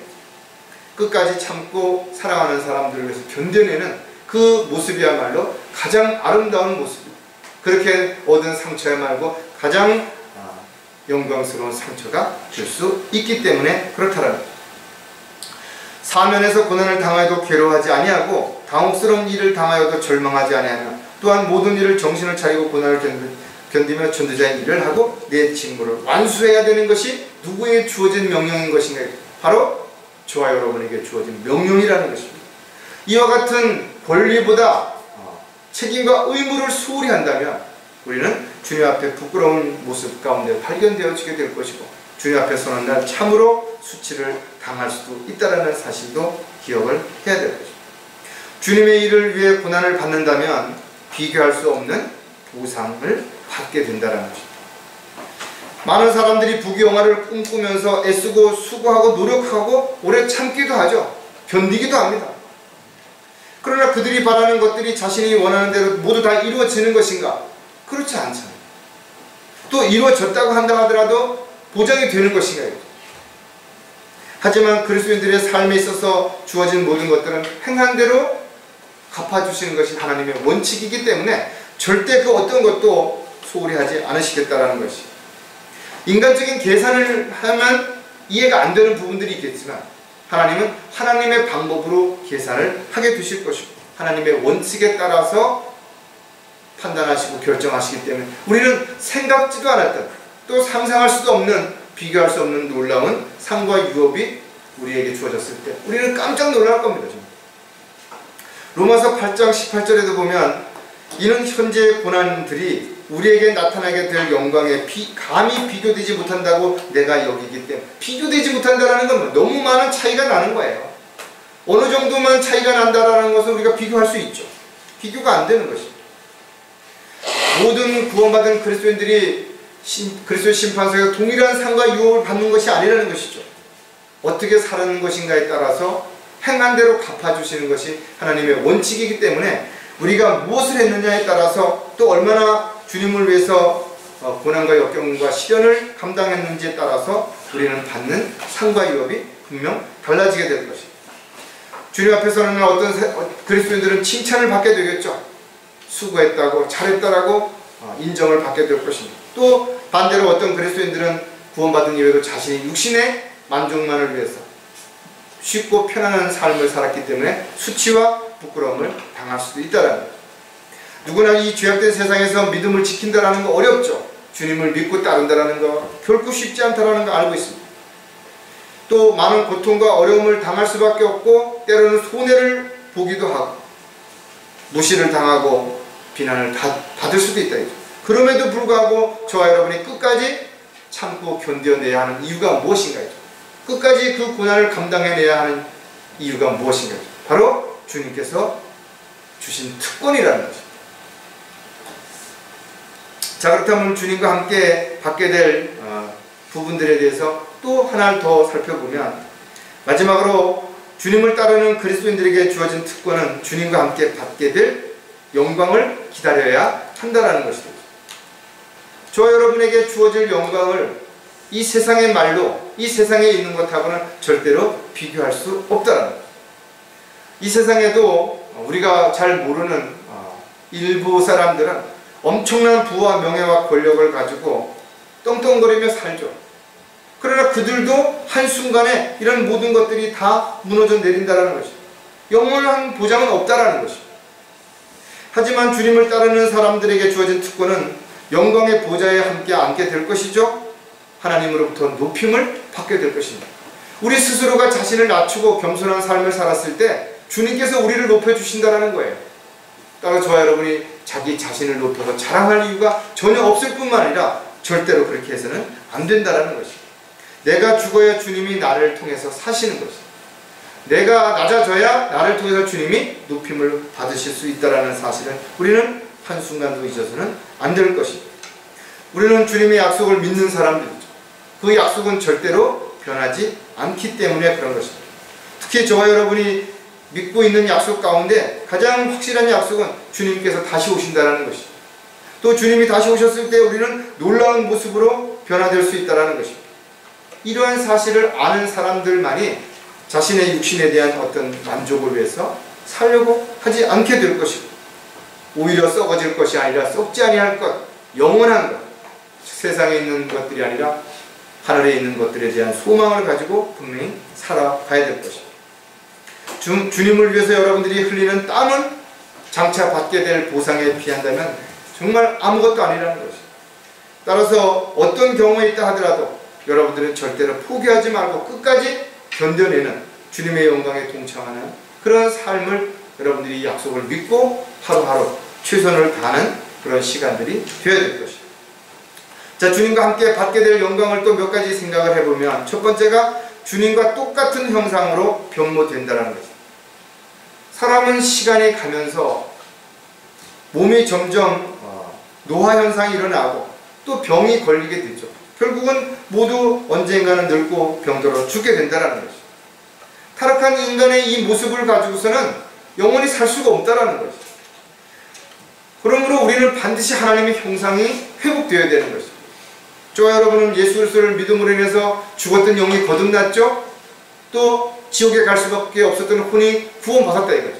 끝까지 참고 살아가는 사람들을 위해서 견뎌내는 그 모습이야말로 가장 아름다운 모습입니다. 그렇게 얻은 상처야말로 가장 영광스러운 상처가 될 수 있기 때문에 그렇다라는 거죠. 사면에서 고난을 당하여도 괴로워하지 아니하고 당혹스러운 일을 당하여도 절망하지 아니하며 또한 모든 일을 정신을 차리고 고난을 견디며 전도자의 일을 하고 내 직무를 완수해야 되는 것이 누구에게 주어진 명령인 것인가? 바로 저와 여러분에게 주어진 명령이라는 것입니다. 이와 같은 권리보다 책임과 의무를 소홀히 한다면 우리는 주님 앞에 부끄러운 모습 가운데 발견되어지게 될 것이고 주님 앞에 서는 날 참으로 수치를 당할 수도 있다는 사실도 기억을 해야 될 것입니다. 주님의 일을 위해 고난을 받는다면 비교할 수 없는 보상을 받게 된다는 것입니다. 많은 사람들이 부귀영화를 꿈꾸면서 애쓰고 수고하고 노력하고 오래 참기도 하죠. 견디기도 합니다. 그러나 그들이 바라는 것들이 자신이 원하는 대로 모두 다 이루어지는 것인가? 그렇지 않잖아요. 또 이루어졌다고 한다 하더라도 보장이 되는 것인가요? 하지만 그리스도인들의 삶에 있어서 주어진 모든 것들은 행한 대로 갚아주시는 것이 하나님의 원칙이기 때문에 절대 그 어떤 것도 소홀히 하지 않으시겠다라는 것이, 인간적인 계산을 하면 이해가 안 되는 부분들이 있겠지만 하나님은 하나님의 방법으로 계산을 하게 되실 것이고 하나님의 원칙에 따라서 판단하시고 결정하시기 때문에 우리는 생각지도 않았던, 또 상상할 수도 없는, 비교할 수 없는 놀라운 상과 유업이 우리에게 주어졌을 때 우리는 깜짝 놀랄 겁니다. 지금. 로마서 8장 18절에도 보면 이는 현재의 고난들이 우리에게 나타나게 될 영광에 감히 비교되지 못한다고 내가 여기기 때문에, 비교되지 못한다는 건 너무 많은 차이가 나는 거예요. 어느 정도만 차이가 난다는 것은 우리가 비교할 수 있죠. 비교가 안 되는 것입니다. 모든 구원받은 그리스도인들이 그리스도의 심판석에서 동일한 상과 유업을 받는 것이 아니라는 것이죠. 어떻게 사는 것인가에 따라서 행한 대로 갚아주시는 것이 하나님의 원칙이기 때문에 우리가 무엇을 했느냐에 따라서 또 얼마나 주님을 위해서 고난과 역경과 시련을 감당했는지에 따라서 우리는 받는 상과 유업이 분명 달라지게 될 것입니다. 주님 앞에서는 어떤 그리스도인들은 칭찬을 받게 되겠죠. 수고했다고, 잘했다라고 인정을 받게 될 것입니다. 또 반대로 어떤 그리스도인들은 구원받은 이후에도 자신이 육신의 만족만을 위해서 쉽고 편안한 삶을 살았기 때문에 수치와 부끄러움을 당할 수도 있다는 것. 누구나 이 죄악된 세상에서 믿음을 지킨다는 거 어렵죠. 주님을 믿고 따른다는 거 결코 쉽지 않다는 거 알고 있습니다. 또 많은 고통과 어려움을 당할 수밖에 없고 때로는 손해를 보기도 하고 무시를 당하고 비난을 받을 수도 있다. 그럼에도 불구하고 저와 여러분이 끝까지 참고 견뎌내야 하는 이유가 무엇인가요? 끝까지 그 고난을 감당해내야 하는 이유가 무엇인가? 바로 주님께서 주신 특권이라는 것입니다. 자, 그렇다면 주님과 함께 받게 될 부분들에 대해서 또 하나를 더 살펴보면, 마지막으로 주님을 따르는 그리스도인들에게 주어진 특권은 주님과 함께 받게 될 영광을 기다려야 한다는 것이죠. 저와 여러분에게 주어질 영광을 이 세상의 말로, 이 세상에 있는 것하고는 절대로 비교할 수 없다는 거예요. 이 세상에도 우리가 잘 모르는 일부 사람들은 엄청난 부와 명예와 권력을 가지고 떵떵거리며 살죠. 그러나 그들도 한순간에 이런 모든 것들이 다 무너져 내린다는 것이죠. 영원한 보장은 없다는 것이죠. 하지만 주님을 따르는 사람들에게 주어진 특권은 영광의 보좌에 함께 앉게 될 것이죠. 하나님으로부터 높임을 받게 될 것입니다. 우리 스스로가 자신을 낮추고 겸손한 삶을 살았을 때 주님께서 우리를 높여주신다는 거예요. 따라서 저와 여러분이 자기 자신을 높여서 자랑할 이유가 전혀 없을 뿐만 아니라 절대로 그렇게 해서는 안 된다는 것입니다. 내가 죽어야 주님이 나를 통해서 사시는 것입니다. 내가 낮아져야 나를 통해서 주님이 높임을 받으실 수 있다는 사실을 우리는 한순간도 잊어서는 안 될 것입니다. 우리는 주님의 약속을 믿는 사람들이죠. 그 약속은 절대로 변하지 않기 때문에 그런 것입니다. 특히 저와 여러분이 믿고 있는 약속 가운데 가장 확실한 약속은 주님께서 다시 오신다는 것입니다. 또 주님이 다시 오셨을 때 우리는 놀라운 모습으로 변화될 수 있다는 것입니다. 이러한 사실을 아는 사람들만이 자신의 육신에 대한 어떤 만족을 위해서 살려고 하지 않게 될 것이고, 오히려 썩어질 것이 아니라 썩지 아니할 것, 영원한 것, 세상에 있는 것들이 아니라 하늘에 있는 것들에 대한 소망을 가지고 분명히 살아가야 될 것입니다. 주님을 위해서 여러분들이 흘리는 땀은 장차 받게 될 보상에 비한다면 정말 아무것도 아니라는 것입니다. 따라서 어떤 경우에 있다 하더라도 여러분들은 절대로 포기하지 말고 끝까지 견뎌내는 주님의 영광에 동참하는 그런 삶을 여러분들이 약속을 믿고 하루하루 최선을 다하는 그런 시간들이 되어야 될 것입니다. 자, 주님과 함께 받게 될 영광을 또 몇 가지 생각을 해보면, 첫 번째가 주님과 똑같은 형상으로 변모된다는 것입니다. 사람은 시간이 가면서 몸이 점점 노화 현상이 일어나고 또 병이 걸리게 되죠. 결국은 모두 언젠가는 늙고 병들어 죽게 된다는 것이죠. 타락한 인간의 이 모습을 가지고서는 영원히 살 수가 없다는 것이죠. 그러므로 우리는 반드시 하나님의 형상이 회복되어야 되는 것입니다. 저와 여러분은 예수 그리스도를 믿음으로 인해서 죽었던 영이 거듭났죠. 또 지옥에 갈 수밖에 없었던 혼이 구원받았다 이거죠.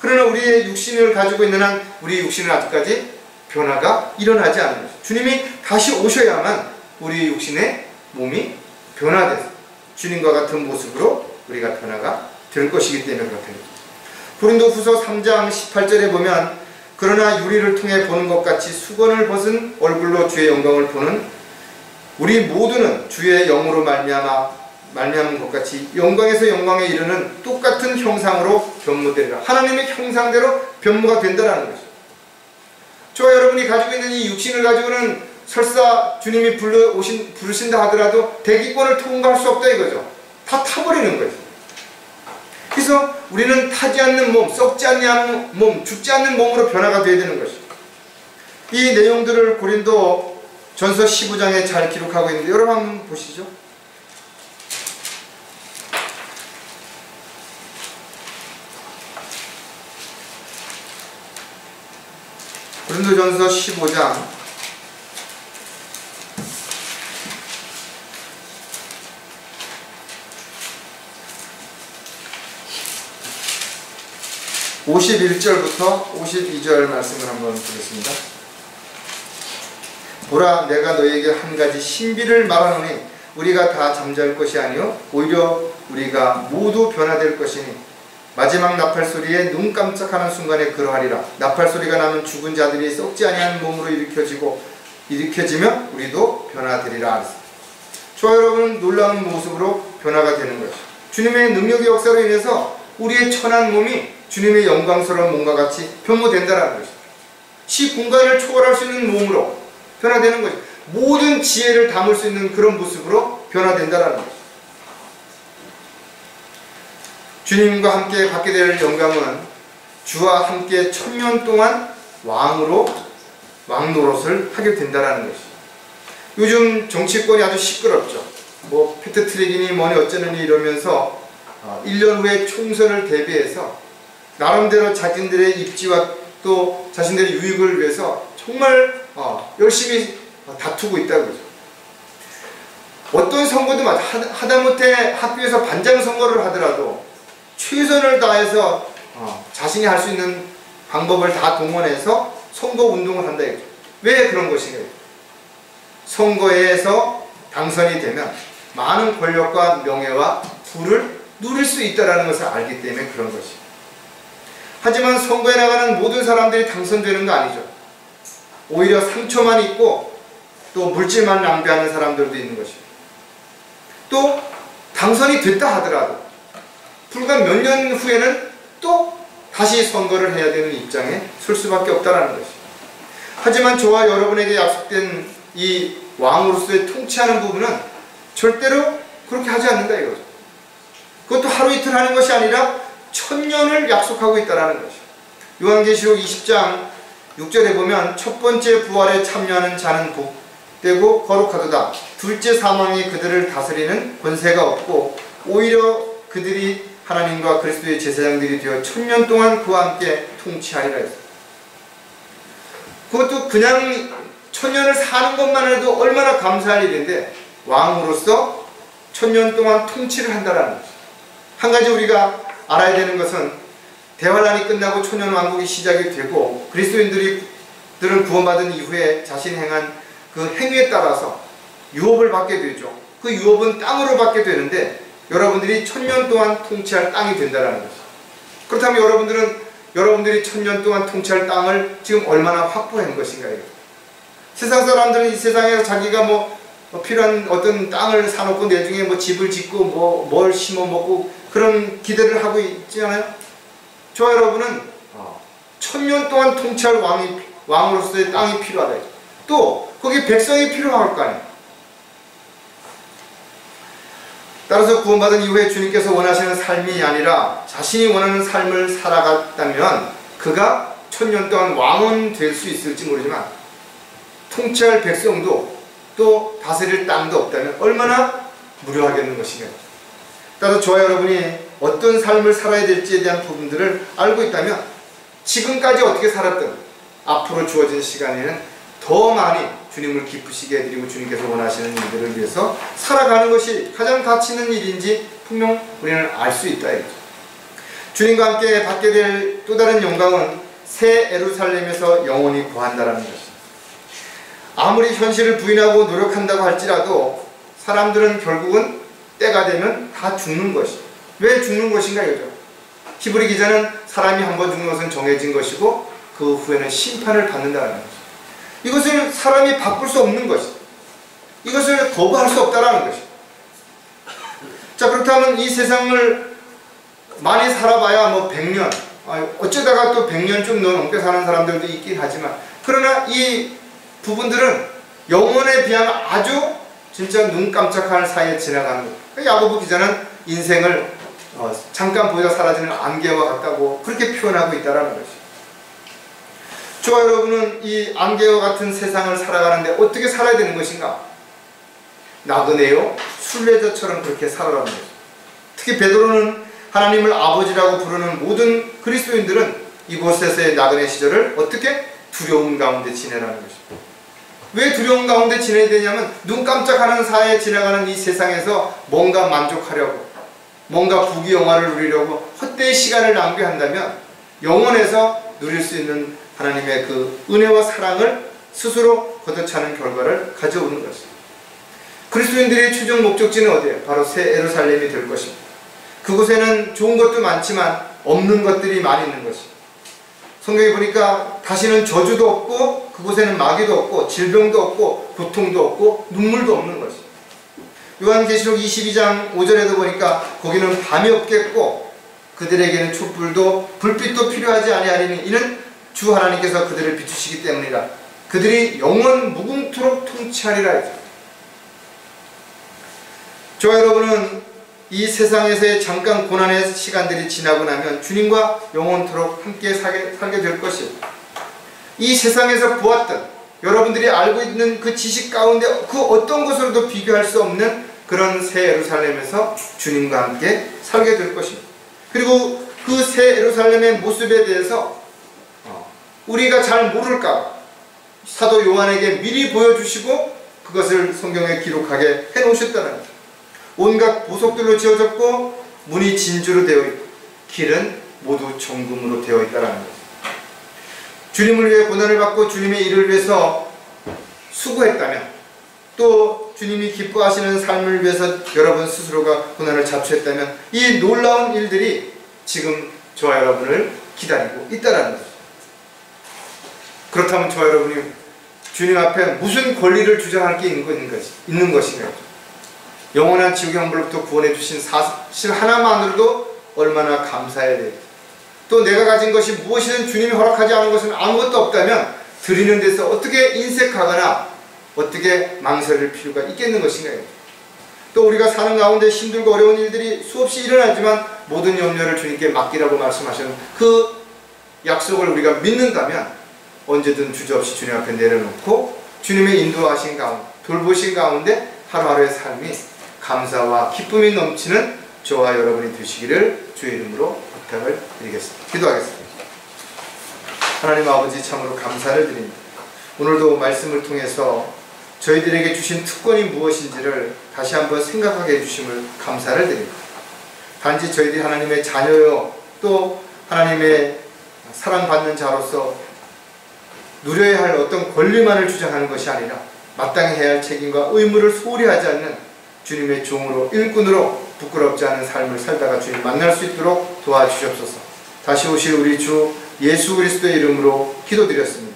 그러나 우리의 육신을 가지고 있는 한 우리 육신은 아직까지 변화가 일어나지 않는 것이죠. 주님이 다시 오셔야만 우리 육신의 몸이 변화돼서 주님과 같은 모습으로 우리가 변화가 될 것이기 때문에 그렇다. 고린도후서 3장 18절에 보면, 그러나 유리를 통해 보는 것 같이 수건을 벗은 얼굴로 주의 영광을 보는 우리 모두는 주의 영으로 말미암은 것 같이 영광에서 영광에 이르는 똑같은 형상으로 변모되리라. 하나님의 형상대로 변모가 된다는 것이죠. 저와 여러분이 가지고 있는 이 육신을 가지고는 설사 주님이 부르신다 하더라도 대기권을 통과할 수 없다 이거죠. 다 타버리는 거죠. 그래서 우리는 타지 않는 몸, 썩지 않는 몸, 죽지 않는 몸으로 변화가 되어야 되는 것이죠. 이 내용들을 고린도 전서 15장에 잘 기록하고 있는데 여러분 한번 보시죠. 고린도전서 15장 51절부터 52절 말씀을 한번 보겠습니다. 보라, 내가 너에게 한 가지 신비를 말하노니 우리가 다 잠잘 것이 아니요 오히려 우리가 모두 변화될 것이니 마지막 나팔소리에 눈 깜짝하는 순간에 그러하리라. 나팔소리가 나면 죽은 자들이 썩지 아니한 몸으로 일으켜지며 우리도 변화되리라. 저와 여러분은 놀라운 모습으로 변화가 되는 것이죠. 주님의 능력의 역사로 인해서 우리의 천한 몸이 주님의 영광스러운 몸과 같이 변모된다는 것이죠. 시공간을 초월할 수 있는 몸으로 변화되는 것이죠. 모든 지혜를 담을 수 있는 그런 모습으로 변화된다는 것이죠. 주님과 함께 받게 될 영광은 주와 함께 1000년 동안 왕 노릇을 하게 된다는 것이. 요즘 정치권이 아주 시끄럽죠. 뭐 패트트릭이니 뭐니 어쩌느니 이러면서 1년 후에 총선을 대비해서 나름대로 자신들의 입지와 또 자신들의 유익을 위해서 정말 열심히 다투고 있다고 그러죠. 어떤 선거도 하다못해 학교에서 반장 선거를 하더라도 최선을 다해서 자신이 할 수 있는 방법을 다 동원해서 선거 운동을 한다 이거죠. 왜 그런 것인가요? 선거에서 당선이 되면 많은 권력과 명예와 부를 누릴 수 있다는 것을 알기 때문에 그런 것이. 하지만 선거에 나가는 모든 사람들이 당선되는 거 아니죠. 오히려 상처만 있고 또 물질만 낭비하는 사람들도 있는 것이고, 또 당선이 됐다 하더라도 불과 몇 년 후에는 또 다시 선거를 해야 되는 입장에 설 수밖에 없다는 것이. 하지만 저와 여러분에게 약속된 이 왕으로서의 통치하는 부분은 절대로 그렇게 하지 않는다 이거죠. 그것도 하루 이틀 하는 것이 아니라 1000년을 약속하고 있다는 것이. 요한계시록 20장 6절에 보면 첫 번째 부활에 참여하는 자는 복되고 거룩하도다. 둘째 사망이 그들을 다스리는 권세가 없고 오히려 그들이 하나님과 그리스도의 제사장들이 되어 1000년 동안 그와 함께 통치하리라 했어요. 그것도 그냥 1000년을 사는 것만 해도 얼마나 감사할 일인데 왕으로서 1000년 동안 통치를 한다는 것이죠. 한 가지 우리가 알아야 되는 것은 대환란이 끝나고 천년왕국이 시작이 되고 그리스도인들은 구원받은 이후에 자신이 행한 그 행위에 따라서 유업을 받게 되죠. 그 유업은 땅으로 받게 되는데 여러분들이 1000년 동안 통치할 땅이 된다는 것이죠. 그렇다면 여러분들이 1000년 동안 통치할 땅을 지금 얼마나 확보한 것인가요? 세상 사람들은 이 세상에서 자기가 필요한 어떤 땅을 사놓고 내중에 집을 짓고 뭘 심어 먹고 그런 기대를 하고 있지 않아요? 저와 여러분은 1000년 동안 통치할 왕으로서의 땅이 필요하다. 또 거기 백성이 필요할 거 아니에요. 따라서 구원받은 이후에 주님께서 원하시는 삶이 아니라 자신이 원하는 삶을 살아갔다면 그가 1000년 동안 왕은 될 수 있을지 모르지만 통치할 백성도 또 다스릴 땅도 없다면 얼마나 무료하겠는 것이며, 따라서 저와 여러분이 어떤 삶을 살아야 될지에 대한 부분들을 알고 있다면 지금까지 어떻게 살았든 앞으로 주어진 시간에는 더 많이 주님을 기쁘시게 해드리고 주님께서 원하시는 일들을 위해서 살아가는 것이 가장 가치 있는 일인지 분명 우리는 알 수 있다. 주님과 함께 받게 될 또 다른 영광은 새 예루살렘에서 영원히 거한다는 것입니다. 아무리 현실을 부인하고 노력한다고 할지라도 사람들은 결국은 때가 되면 다 죽는 것이. 왜 죽는 것인가 이거죠. 히브리 기자는 사람이 한번 죽는 것은 정해진 것이고 그 후에는 심판을 받는다는 것이죠. 이것을 사람이 바꿀 수 없는 것이죠. 이것을 거부할 수 없다는 것이죠. 자, 그렇다면 이 세상을 많이 살아봐야 100년, 어쩌다가 또 100년 좀 넘게 사는 사람들도 있긴 하지만, 그러나 이 부분들은 영혼에 비하면 아주 진짜 눈 깜짝할 사이에 지나가는 것. 야고보 기자는 인생을 잠깐 보다 사라지는 안개와 같다고 그렇게 표현하고 있다는 것이죠. 저와 여러분은 이 안개와 같은 세상을 살아가는데 어떻게 살아야 되는 것인가? 나그네요 순례자처럼 그렇게 살아가는 것이죠. 특히 베드로는 하나님을 아버지라고 부르는 모든 그리스도인들은 이곳에서의 나그네 시절을 어떻게? 두려움 가운데 지내라는 것입니다. 왜 두려움 가운데 지내야 되냐면 눈 깜짝하는 사이에 지나가는 이 세상에서 뭔가 만족하려고, 뭔가 부귀영화를 누리려고 헛되이 시간을 낭비한다면 영원에서 누릴 수 있는 하나님의 그 은혜와 사랑을 스스로 걷어차는 결과를 가져오는 것입니다. 그리스도인들의 최종 목적지는 어디예요? 바로 새 예루살렘이 될 것입니다. 그곳에는 좋은 것도 많지만 없는 것들이 많이 있는 것입니다. 성경에 보니까 다시는 저주도 없고 그곳에는 마귀도 없고 질병도 없고 고통도 없고 눈물도 없는 것입니다. 요한계시록 22장 5절에도 보니까 거기는 밤이 없겠고 그들에게는 촛불도 불빛도 필요하지 아니하리니 이는 주 하나님께서 그들을 비추시기 때문이라. 그들이 영원 무궁토록 통치하리라 했습니다. 저와 여러분은 이 세상에서의 잠깐 고난의 시간들이 지나고 나면 주님과 영원토록 함께 살게 될 것이고, 이 세상에서 보았던 여러분들이 알고 있는 그 지식 가운데 그 어떤 것으로도 비교할 수 없는 그런 새 예루살렘에서 주님과 함께 살게 될 것입니다. 그리고 그 새 예루살렘의 모습에 대해서 우리가 잘 모를까 사도 요한에게 미리 보여주시고 그것을 성경에 기록하게 해놓으셨다는 거죠. 온갖 보석들로 지어졌고 문이 진주로 되어 있고 길은 모두 정금으로 되어 있다는 거죠. 주님을 위해 고난을 받고 주님의 일을 위해서 수고했다면, 또 주님이 기뻐하시는 삶을 위해서 여러분 스스로가 고난을 자초했다면 이 놀라운 일들이 지금 저와 여러분을 기다리고 있다는 거죠. 그렇다면 저와 여러분이 주님 앞에 무슨 권리를 주장할 게 있는 것인가요? 영원한 지옥의 형벌로부터 구원해 주신 사실 하나만으로도 얼마나 감사해야 돼요. 또 내가 가진 것이 무엇이든 주님이 허락하지 않은 것은 아무것도 없다면 드리는 데서 어떻게 인색하거나 어떻게 망설일 필요가 있겠는 것인가요? 또 우리가 사는 가운데 힘들고 어려운 일들이 수없이 일어나지만 모든 염려를 주님께 맡기라고 말씀하시는 그 약속을 우리가 믿는다면 언제든 주저없이 주님 앞에 내려놓고 주님의 인도하신 가운데, 돌보신 가운데 하루하루의 삶이 감사와 기쁨이 넘치는 저와 여러분이 되시기를 주의 이름으로 부탁을 드리겠습니다. 기도하겠습니다. 하나님 아버지, 참으로 감사를 드립니다. 오늘도 말씀을 통해서 저희들에게 주신 특권이 무엇인지를 다시 한번 생각하게 해주심을 감사를 드립니다. 단지 저희들이 하나님의 자녀요, 또 하나님의 사랑받는 자로서 누려야 할 어떤 권리만을 주장하는 것이 아니라 마땅히 해야 할 책임과 의무를 소홀히 하지 않는 주님의 종으로, 일꾼으로 부끄럽지 않은 삶을 살다가 주님 만날 수 있도록 도와주시옵소서. 다시 오실 우리 주 예수 그리스도의 이름으로 기도드렸습니다.